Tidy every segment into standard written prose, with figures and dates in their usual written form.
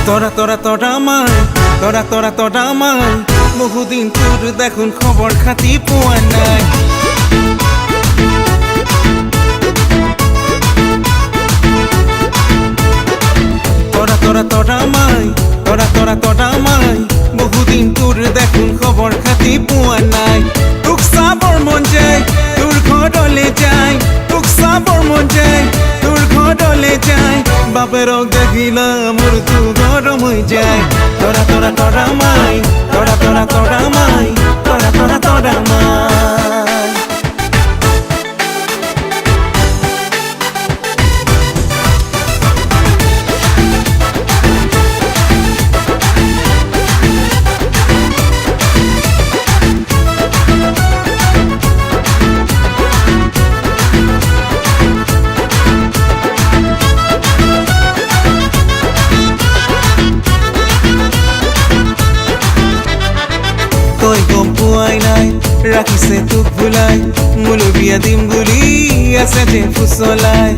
তোরা তোরা তোরা মাই তোরা তোরা তোরা মাই বহুদিন তোর দেখুন খবর খাতি পোয়া নাই তোরা তোরা তোরা মাই তোরা তোরা তোরা মাই বহুদিন তোর দেখুন খবর খাতি পোয়া নাই তোক চাবৰ মন যায় তোৰ ঘৰলৈ যায় তোক চাবৰ মন যায় তোৰ ঘৰলৈ যায় বাপেৰক দেখিলা মোৰ তো গৰম হৈ যায় তোৰা তোৰা তোৰা মাই তোৰা তোৰা তোৰা মাই তোৰা তোৰা তোৰা মাই তই গম পোৱাই নাই ৰাখিছে তোক ভুলাই মোলৈ বিয়া দিম বুলি আছে যে ফুচলাই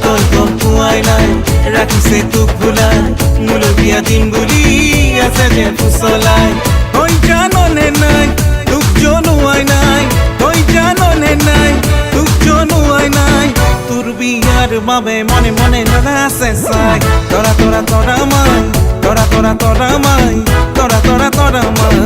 তই গম পোৱাই নাই ৰাখিছে তোক ভুলাই মোলৈ বিয়া দিম বুলি আছে যে ফুচলাই তই জাননে নাই তোক জনোৱাই নাই তই জাননে নাই তোক জনোৱাই নাই তোৰ বিয়াৰ বাবে মনে মনে নাচে চাই তোৰা তোৰা তোৰা মাই তোৰা তোৰা তোৰা মাই তোৰা তোৰা তোৰা মাই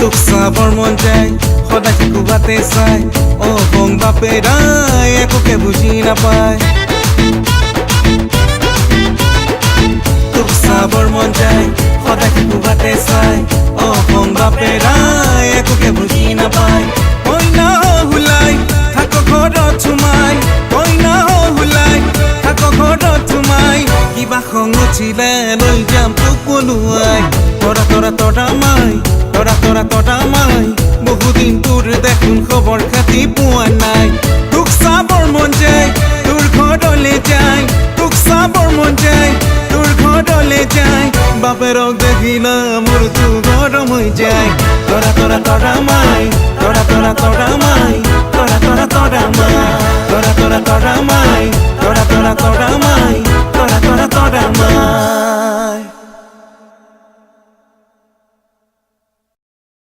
তোক চাবৰ মন যায় সদায় শিকোবাতে চাই অ বং বাপেৰাই একোকে বুজি নাপায় তোক চাবৰ মন যায় সদায় শিকোবাতে চাই অ বং বাপেৰাই একোকে বুজি নাপায় কইনা হুলাই থাক ঘৰত সোমাই কইনা হুলাই থাক ঘৰত সোমাই কিবা খং উঠিলে লৈ যাম তোক পলুৱাই তোৰা তোৰা তোৰা মাই তোৰা তোৰা তোৰা মাই বহুদিন তোৰ দেখুন খবৰ খাতি পোৱা নাই তোক চাবৰ মন যায় তোৰ ঘৰলৈ যায় তোক চাবৰ মন যায় তোৰ ঘৰলৈ যায় বাপেৰক দেখিলা মোৰ তো গৰম হৈ যায় তোৰা তোৰা তোৰা মাই তোৰা তোৰা তোৰা মাই